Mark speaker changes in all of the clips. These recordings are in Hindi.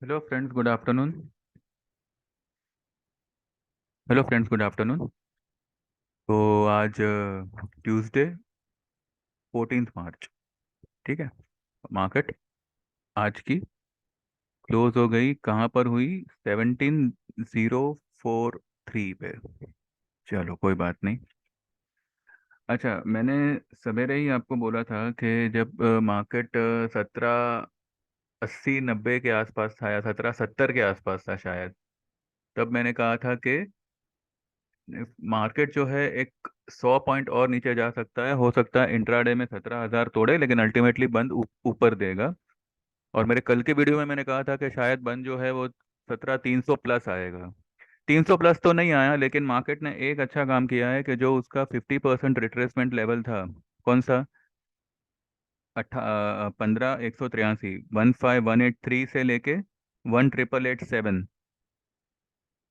Speaker 1: Hello friends, good afternoon. Hello friends, good afternoon. तो आज ट्यूसडे 14 मार्च। ठीक है। मार्केट आज की क्लोज हो गई, कहाँ पर हुई? 17,043 पे। चलो, कोई बात नहीं। अच्छा, मैंने सवेरे ही आपको बोला था कि जब मार्केट 17,80-90 के आसपास था या 17,70 के आसपास था शायद, तब मैंने कहा था कि मार्केट जो है एक 100 पॉइंट और नीचे जा सकता है, हो सकता है इंट्राडे में 17,000 तोड़े, लेकिन अल्टीमेटली बंद ऊपर देगा। और मेरे कल के वीडियो में मैंने कहा था कि शायद बंद जो है वो 17,300 प्लस आएगा। 300 प्लस तो नहीं आया, लेकिन मार्केट ने एक अच्छा काम किया है कि जो उसका 50% रिट्रेसमेंट लेवल था, कौन सा? 15,183, 15,183 से लेके 17,887,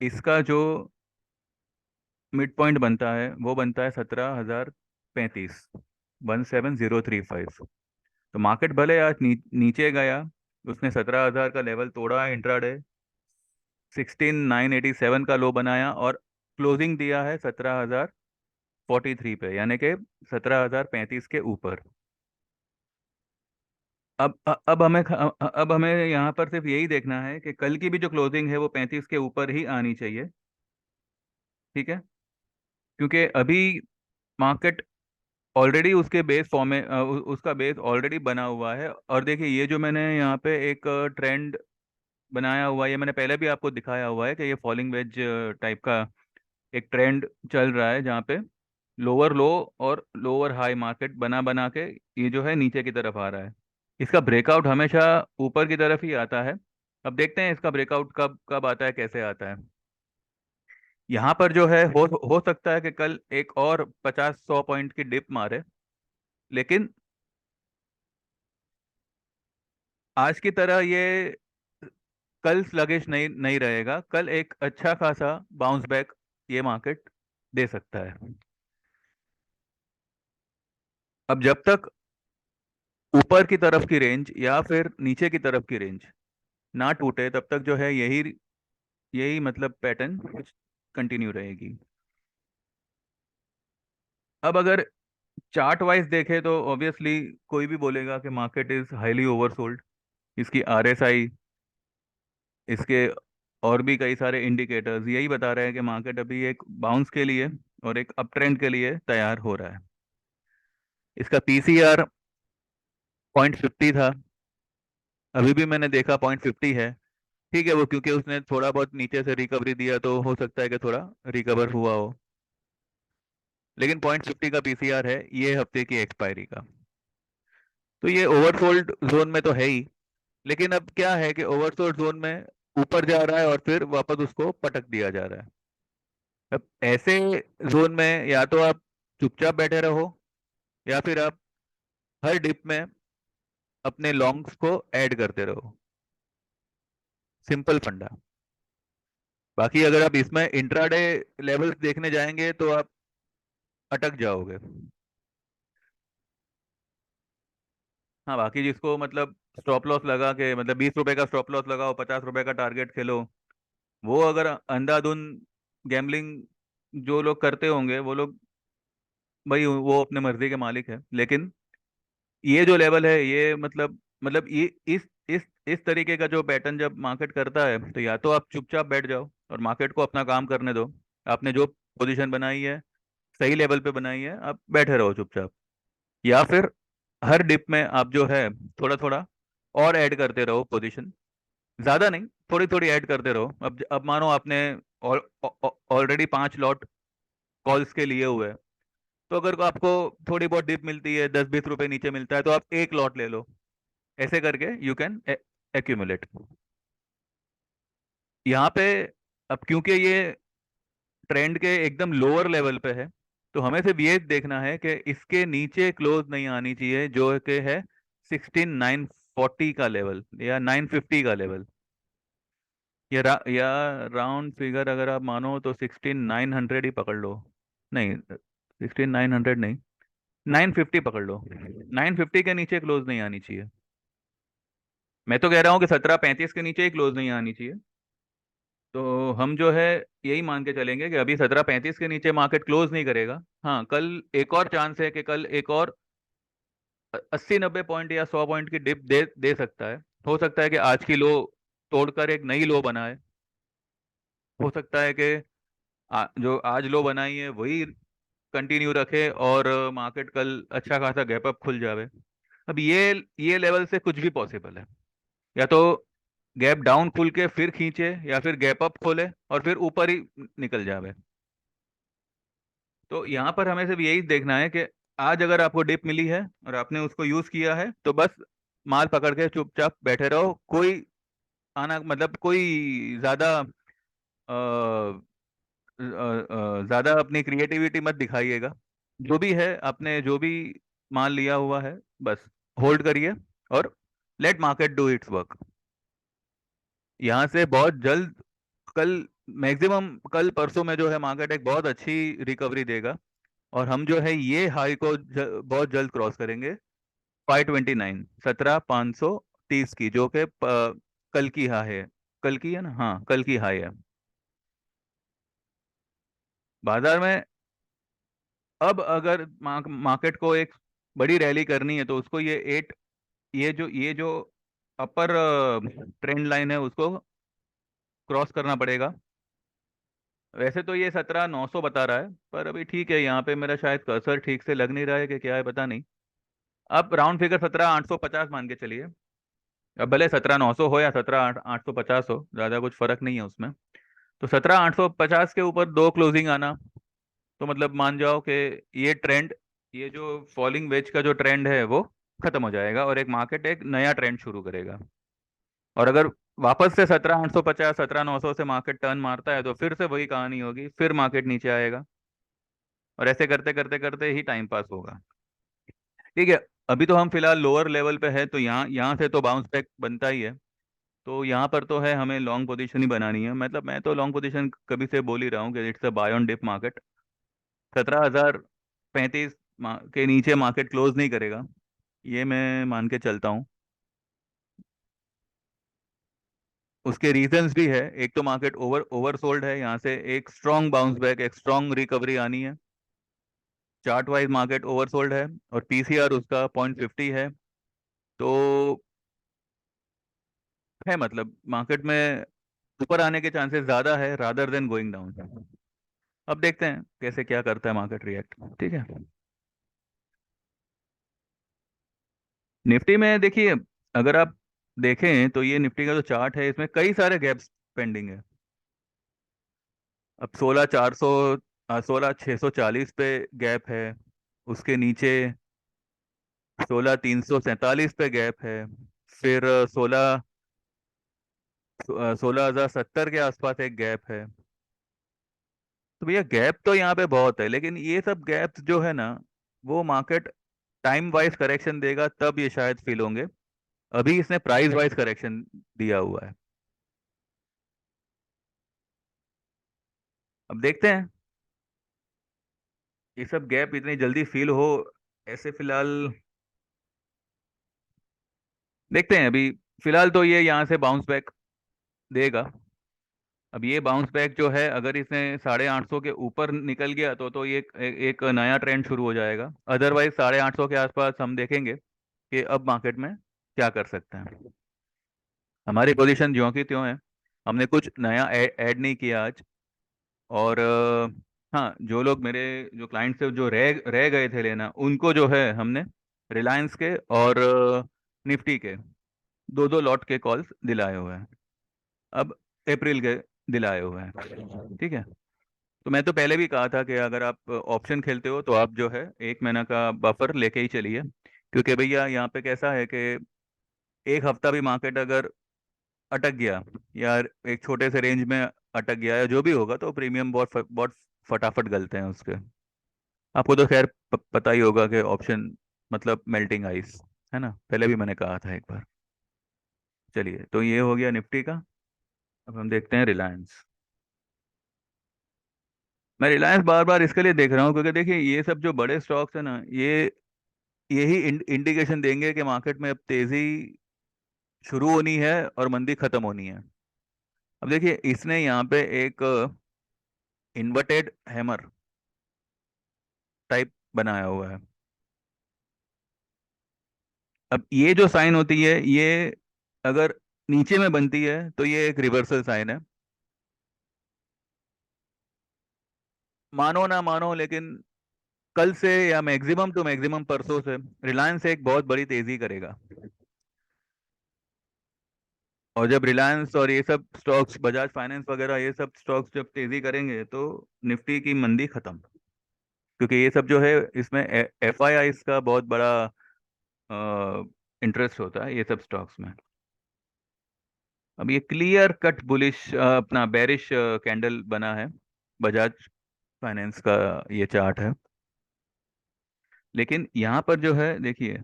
Speaker 1: इसका जो मिड पॉइंट बनता है वो बनता है 17,035, 17,035। तो मार्केट भले आज नीचे गया, उसने 17,000 का लेवल तोड़ा इंट्राडे, 16,987 का लो बनाया और क्लोजिंग दिया है 17,043 पे, यानी कि 17,035 के ऊपर। अब हमें यहाँ पर सिर्फ यही देखना है कि कल की भी जो क्लोजिंग है वो 35 के ऊपर ही आनी चाहिए। ठीक है। क्योंकि अभी मार्केट ऑलरेडी उसके बेस फॉर्म में उसका बेस ऑलरेडी बना हुआ है। और देखिए, ये जो मैंने यहाँ पे एक ट्रेंड बनाया हुआ है, ये मैंने पहले भी आपको दिखाया हुआ है कि ये फॉलिंग वेज टाइप का एक ट्रेंड चल रहा है, जहाँ पे लोअर लो और लोअर हाई मार्केट बना बना के ये जो है नीचे की तरफ आ रहा है। इसका ब्रेकआउट हमेशा ऊपर की तरफ ही आता है। अब देखते हैं इसका ब्रेकआउट कब कब आता है, कैसे आता है। यहाँ पर जो है हो सकता है कि कल एक और 50-100 पॉइंट की डिप मारे, लेकिन आज की तरह ये कल स्लगिश नहीं नहीं रहेगा। कल एक अच्छा खासा बाउंस बैक ये मार्केट दे सकता है। अब जब तक ऊपर की तरफ की रेंज या फिर नीचे की तरफ की रेंज ना टूटे, तब तक जो है यही यही मतलब पैटर्न कंटिन्यू रहेगी। अब अगर चार्ट वाइज देखें तो ऑब्वियसली कोई भी बोलेगा कि मार्केट इज हाईली ओवरसोल्ड। इसकी आरएसआई, इसके और भी कई सारे इंडिकेटर्स यही बता रहे हैं कि मार्केट अभी एक बाउंस के लिए और एक अप ट्रेंड के लिए तैयार हो रहा है। इसका पीसीआर 0.50 था, अभी भी मैंने देखा 0.50 है। ठीक है, वो क्योंकि उसने थोड़ा बहुत नीचे से रिकवरी दिया तो हो सकता है कि थोड़ा रिकवर हुआ हो, लेकिन 0.50 का पीसीआर है ये हफ्ते की एक्सपायरी का। तो ये ओवरसोल्ड जोन में तो है ही, लेकिन अब क्या है कि ओवरसोल्ड जोन में ऊपर जा रहा है और फिर वापस उसको पटक दिया जा रहा है। अब ऐसे जोन में या तो आप चुपचाप बैठे रहो, या फिर आप हर डिप में अपने लॉन्ग्स को ऐड करते रहो। सिंपल फंडा। बाकी अगर आप इसमें इंट्राडे लेवल्स देखने जाएंगे तो आप अटक जाओगे। हाँ, बाकी जिसको मतलब स्टॉप लॉस लगा के, मतलब 20 रुपए का स्टॉप लॉस लगाओ, 50 रुपए का टारगेट खेलो, वो अगर अंधाधुंध गैम्बलिंग जो लोग करते होंगे वो लोग, भाई वो अपने मर्जी के मालिक है। लेकिन ये जो लेवल है ये मतलब ये इस तरीके का जो पैटर्न जब मार्केट करता है, तो या तो आप चुपचाप बैठ जाओ और मार्केट को अपना काम करने दो। आपने जो पोजीशन बनाई है सही लेवल पे बनाई है, आप बैठे रहो चुपचाप। या फिर हर डिप में आप जो है थोड़ा थोड़ा और ऐड करते रहो पोजीशन, ज्यादा नहीं, थोड़ी थोड़ी ऐड करते रहो। अब मानो आपने ऑलरेडी 5 लॉट कॉल्स के लिए हुए हैं, तो अगर आपको थोड़ी बहुत डिप मिलती है, 10-20 रुपए नीचे मिलता है, तो आप एक लॉट ले लो। ऐसे करके यू कैन एक्यूमुलेट यहाँ पे। अब क्योंकि ये ट्रेंड के एकदम लोअर लेवल पे है, तो हमें सिर्फ ये देखना है कि इसके नीचे क्लोज नहीं आनी चाहिए, जो कि है 16,940 का लेवल या 950 का लेवल। या राउंड फिगर अगर आप मानो तो 16,900 ही पकड़ लो। नहीं, 16,900 नहीं, 950 पकड़ लो। 950 के नीचे क्लोज नहीं आनी चाहिए। मैं तो कह रहा हूँ कि 17:35 के नीचे ही क्लोज नहीं आनी चाहिए। तो हम जो है यही मान के चलेंगे कि अभी 17:35 के नीचे मार्केट क्लोज नहीं करेगा। हाँ, कल एक और चांस है कि कल एक और 80-90 पॉइंट या 100 पॉइंट की डिप दे दे सकता है। हो सकता है कि आज की लो तोड़कर एक नई लो बनाए। हो सकता है कि जो आज लो बनाई है वही कंटिन्यू रखे और मार्केट कल अच्छा खासा गैप अप खुल जावे। अब ये लेवल से कुछ भी पॉसिबल है। या तो गैप डाउन खुल के फिर खींचे, या फिर गैप अप खोले और फिर ऊपर ही निकल जावे। तो यहाँ पर हमें सिर्फ यही देखना है कि आज अगर आपको डिप मिली है और आपने उसको यूज किया है तो बस माल पकड़ के चुपचाप बैठे रहो। कोई आना मतलब कोई ज्यादा ज्यादा अपनी क्रिएटिविटी मत दिखाइएगा। जो भी है आपने जो भी माल लिया हुआ है बस होल्ड करिए और let market do its work. यहाँ से बहुत जल्द कल मैक्सिमम कल परसों में जो है मार्केट एक बहुत अच्छी रिकवरी देगा और हम जो है ये हाई को बहुत जल्द क्रॉस करेंगे। 529, 17,530 की, जो कि कल की हाई है। कल की है ना, हाँ कल की हाई है बाजार में। अब अगर मार्केट को एक बड़ी रैली करनी है तो उसको ये जो अपर ट्रेंड लाइन है उसको क्रॉस करना पड़ेगा। वैसे तो ये 17,900 बता रहा है, पर अभी ठीक है, यहाँ पे मेरा शायद कर्सर ठीक से लग नहीं रहा है कि क्या है, पता नहीं। अब राउंड फिगर 17,850 मान के चलिए। अब भले 17,900 हो या 17,850 हो, ज़्यादा कुछ फर्क नहीं है उसमें। तो 17,850 के ऊपर दो क्लोजिंग आना, तो मतलब मान जाओ कि ये ट्रेंड, ये जो फॉलिंग वेज का जो ट्रेंड है वो खत्म हो जाएगा और एक मार्केट एक नया ट्रेंड शुरू करेगा। और अगर वापस से 17,850 17,900 से मार्केट टर्न मारता है तो फिर से वही कहानी होगी, फिर मार्केट नीचे आएगा और ऐसे करते करते करते ही टाइम पास होगा। ठीक है। अभी तो हम फिलहाल लोअर लेवल पे है, तो यहाँ यहाँ से तो बाउंस बैक बनता ही है। तो यहाँ पर तो है हमें लॉन्ग पोजीशन ही बनानी है। मतलब मैं तो लॉन्ग पोजीशन कभी से बोल ही रहा हूँ कि it's a buy on dip market. 17,035 के नीचे मार्केट क्लोज नहीं करेगा, ये मैं मान के चलता हूँ। उसके रीजंस भी है। एक तो मार्केट ओवरसोल्ड है, यहाँ से एक स्ट्रॉन्ग बाउंस बैक, एक स्ट्रॉन्ग रिकवरी आनी है। चार्ट वाइज मार्केट ओवरसोल्ड है और पीसीआर उसका 0.50 है। तो है मतलब मार्केट में ऊपर आने के चांसेस ज्यादा है रादर देन गोइंग डाउन। अब देखते हैं कैसे क्या करता है मार्केट रिएक्ट। ठीक है। निफ्टी में देखिए, अगर आप देखें तो ये निफ्टी का जो चार्ट है इसमें कई सारे गैप्स पेंडिंग है। अब 16,400, 16,640 पे गैप है। उसके नीचे 16,347 पे गैप है। फिर 16,070 के आसपास एक गैप है। तो भैया गैप तो यहाँ पे बहुत है, लेकिन ये सब गैप्स जो है ना, वो मार्केट टाइम वाइज करेक्शन देगा तब ये शायद फील होंगे। अभी इसने प्राइस वाइज करेक्शन दिया हुआ है। अब देखते हैं ये सब गैप इतनी जल्दी फील हो ऐसे। फिलहाल देखते हैं। अभी फिलहाल तो ये यहाँ से बाउंस बैक देगा। अब ये बाउंस बैक जो है अगर इसने 850 के ऊपर निकल गया तो ये एक नया ट्रेंड शुरू हो जाएगा। अदरवाइज 850 के आसपास हम देखेंगे कि अब मार्केट में क्या कर सकते हैं। हमारी पोजीशन ज्यों की त्यों है। हमने कुछ नया ऐड नहीं किया आज। और हाँ, जो लोग मेरे जो क्लाइंट से जो रह रह गए थे लेना, उनको जो है हमने रिलायंस के और निफ्टी के दो दो लॉट के कॉल्स दिलाए हुए हैं। अब अप्रैल के दिलाए हुए हैं। ठीक है। तो मैं तो पहले भी कहा था कि अगर आप ऑप्शन खेलते हो तो आप जो है 1 महीना का बफर लेके ही चलिए। क्योंकि भैया यहाँ पे कैसा है कि एक हफ्ता भी मार्केट अगर अटक गया या एक छोटे से रेंज में अटक गया या जो भी होगा तो प्रीमियम बहुत फटाफट गलते हैं उसके। आपको तो खैर पता ही होगा कि ऑप्शन मतलब मेल्टिंग आइस है ना, पहले भी मैंने कहा था एक बार। चलिए, तो ये हो गया निफ्टी का। अब हम देखते हैं रिलायंस। मैं रिलायंस बार बार इसके लिए देख रहा हूँ क्योंकि देखिए ये सब जो बड़े स्टॉक्स है ना, ये यही इंडिकेशन देंगे कि मार्केट में अब तेजी शुरू होनी है और मंदी खत्म होनी है। अब देखिए इसने यहाँ पे एक इन्वर्टेड हैमर टाइप बनाया हुआ है। अब ये जो साइन होती है ये अगर नीचे में बनती है तो ये एक रिवर्सल साइन है। मानो ना मानो, लेकिन कल से या मैक्सिमम टू मैक्सिमम परसों से रिलायंस एक बहुत बड़ी तेजी करेगा। और जब रिलायंस और ये सब स्टॉक्स, बजाज फाइनेंस वगैरह, ये सब स्टॉक्स जब तेजी करेंगे तो निफ्टी की मंदी खत्म। क्योंकि ये सब जो है इसमें एफ आई आई का बहुत बड़ा इंटरेस्ट होता है ये सब स्टॉक्स में। अब ये क्लियर कट बुलिश अपना बेरिश कैंडल बना है बजाज फाइनेंस का, ये चार्ट है। लेकिन यहाँ पर जो है देखिए,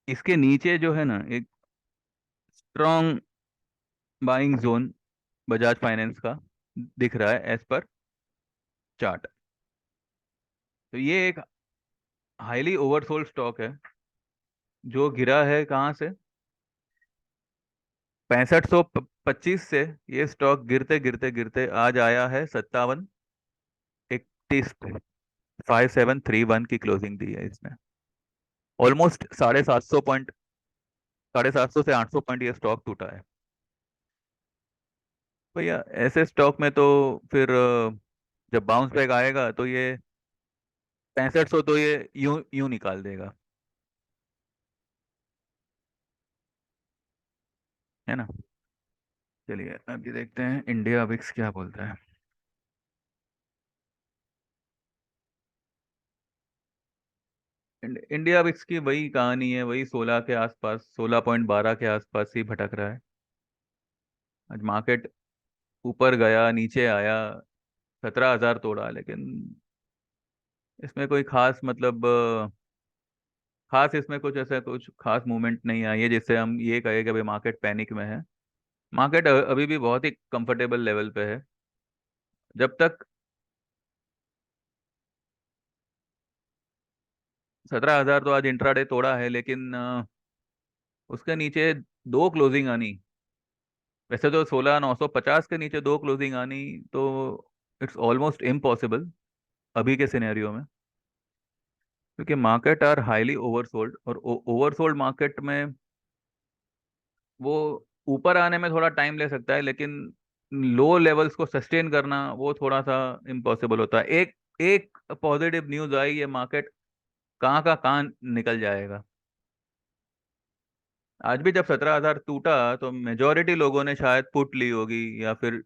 Speaker 1: इसके नीचे जो है ना एक strong buying zone Bajaj finance का दिख रहा है एज पर चार्ट। तो ये एक हाईली ओवरसोल्ड स्टॉक है जो गिरा है कहाँ से, 6525 से ये स्टॉक गिरते गिरते गिरते आज आया है 5731 पे। 5731 की क्लोजिंग दी है इसने। ऑलमोस्ट 750 पॉइंट, 750 से 800 पॉइंट ये स्टॉक टूटा है। भैया ऐसे स्टॉक में तो फिर जब बाउंस बैक आएगा तो ये 6500 तो ये यूं यूं निकाल देगा, है ना। चलिए अभी देखते हैं इंडिया विक्स क्या बोलता है। इंडिया विक्स की वही कहानी है, वही 16 के आसपास, 16.12 के आसपास ही भटक रहा है। आज मार्केट ऊपर गया नीचे आया, 17,000 तोड़ा, लेकिन इसमें कोई खास मतलब खास इसमें कुछ ऐसा कुछ खास मूवमेंट नहीं आई है जिससे हम ये कहें कि भाई मार्केट पैनिक में है। मार्केट अभी भी बहुत ही कंफर्टेबल लेवल पे है। जब तक 17,000 तो आज इंट्राडे तोड़ा है, लेकिन उसके नीचे दो क्लोजिंग आनी, वैसे तो 16,950 के नीचे दो क्लोजिंग आनी तो इट्स ऑलमोस्ट इम्पॉसिबल अभी के सिनेरियो में। क्योंकि मार्केट आर हाईली ओवरसोल्ड, और ओवरसोल्ड मार्केट में वो ऊपर आने में थोड़ा टाइम ले सकता है, लेकिन लो लेवल्स को सस्टेन करना वो थोड़ा सा इम्पॉसिबल होता है। एक एक पॉजिटिव न्यूज आई, ये मार्केट कहाँ का कहाँ निकल जाएगा। आज भी जब 17,000 टूटा तो मेजोरिटी लोगों ने शायद पुट ली होगी या फिर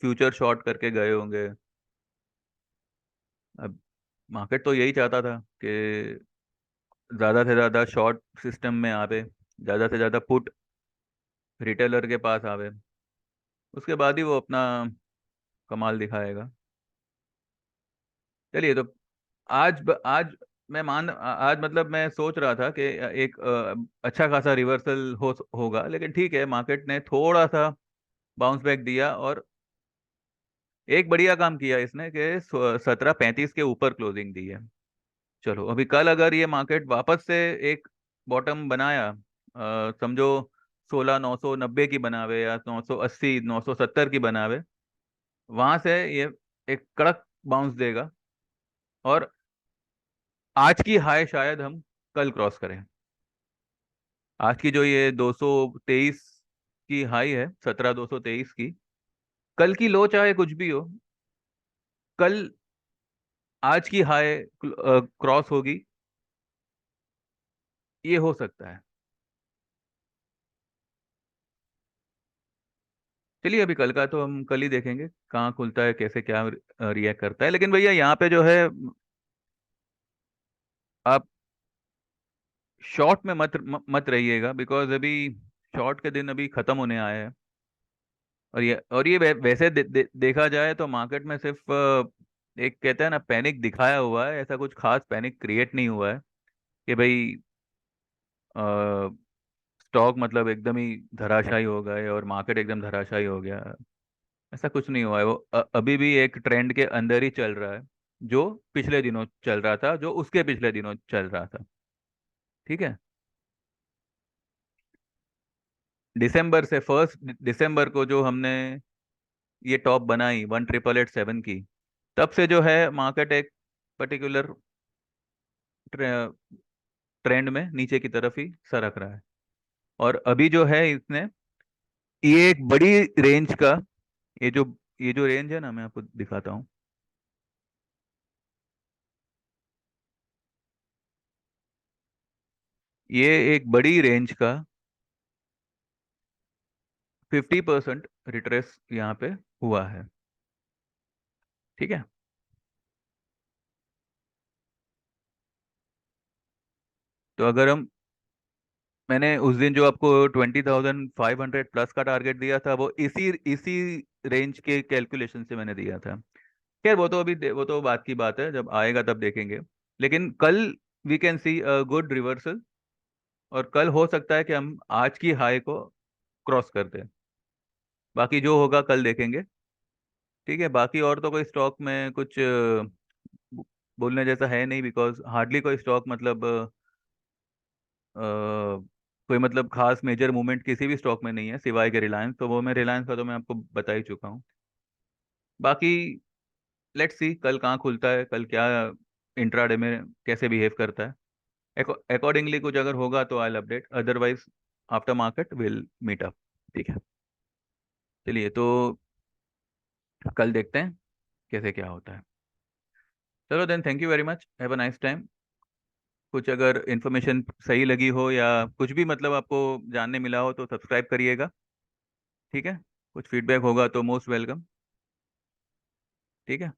Speaker 1: फ्यूचर शॉर्ट करके गए होंगे। अब मार्केट तो यही चाहता था कि ज़्यादा से ज़्यादा शॉर्ट सिस्टम में आवे, ज़्यादा से ज़्यादा पुट रिटेलर के पास आवे, उसके बाद ही वो अपना कमाल दिखाएगा। चलिए तो आज मैं आज मतलब मैं सोच रहा था कि एक अच्छा खासा रिवर्सल होगा, लेकिन ठीक है मार्केट ने थोड़ा सा बाउंस बैक दिया, और एक बढ़िया काम किया इसने कि 1735 के ऊपर क्लोजिंग दी है। चलो अभी कल अगर ये मार्केट वापस से एक बॉटम बनाया, समझो 16,990 की बनावे या 980 970 की बनावे, वहां से ये एक कड़क बाउंस देगा, और आज की हाई शायद हम कल क्रॉस करें। आज की जो ये 223 की हाई है, 17,223 की, कल की लो चाहे कुछ भी हो, कल आज की हाई क्रॉस होगी, ये हो सकता है। चलिए अभी कल का तो हम कल ही देखेंगे कहाँ खुलता है, कैसे क्या रिएक्ट करता है। लेकिन भैया यहाँ पे जो है आप शॉर्ट में मत रहिएगा, बिकॉज अभी शॉर्ट के दिन अभी खत्म होने आए हैं। और ये वैसे देखा जाए तो मार्केट में सिर्फ एक कहते हैं ना पैनिक दिखाया हुआ है, ऐसा कुछ खास पैनिक क्रिएट नहीं हुआ है कि भाई स्टॉक मतलब एकदम ही धराशायी हो गए और मार्केट एकदम धराशायी हो गया। ऐसा कुछ नहीं हुआ है, वो अभी भी एक ट्रेंड के अंदर ही चल रहा है, जो पिछले दिनों चल रहा था, जो उसके पिछले दिनों चल रहा था। ठीक है। दिसंबर से, 1 दिसंबर को जो हमने ये टॉप बनाई 1,887 की, तब से जो है मार्केट एक पर्टिकुलर ट्रेंड में नीचे की तरफ ही सरक रहा है। और अभी जो है इसने, ये एक बड़ी रेंज का, ये जो ये जो रेंज है ना, मैं आपको दिखाता हूँ। ये एक बड़ी रेंज का 50% रिट्रेस यहाँ पे हुआ है। ठीक है। तो अगर हम, मैंने उस दिन जो आपको 20,500 प्लस का टारगेट दिया था, वो इसी इसी रेंज के कैलकुलेशन से मैंने दिया था। खैर वो तो अभी वो तो बात की बात है, जब आएगा तब देखेंगे। लेकिन कल we can see a good reversal, और कल हो सकता है कि हम आज की हाई को क्रॉस कर दें। बाकी जो होगा कल देखेंगे। ठीक है। बाकी और तो कोई स्टॉक में कुछ बोलने जैसा है नहीं, बिकॉज हार्डली कोई स्टॉक मतलब कोई मतलब खास मेजर मूवमेंट किसी भी स्टॉक में नहीं है सिवाय के रिलायंस। तो वो मैं रिलायंस का तो मैं आपको बता ही चुका हूँ। बाकी लेट्स सी कल कहाँ खुलता है, कल क्या इंट्राडे में कैसे बिहेव करता है। अकॉर्डिंगली कुछ अगर होगा तो I update, otherwise after market will meet up. ठीक है। चलिए, तो कल देखते हैं कैसे क्या होता है। चलो then, thank you very much, have a nice time. कुछ अगर इन्फॉर्मेशन सही लगी हो या कुछ भी मतलब आपको जानने मिला हो तो सब्सक्राइब करिएगा। ठीक है। कुछ फीडबैक होगा तो मोस्ट वेलकम। ठीक है।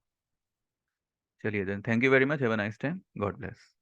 Speaker 1: चलिए then, thank you very much, have a nice time, God bless.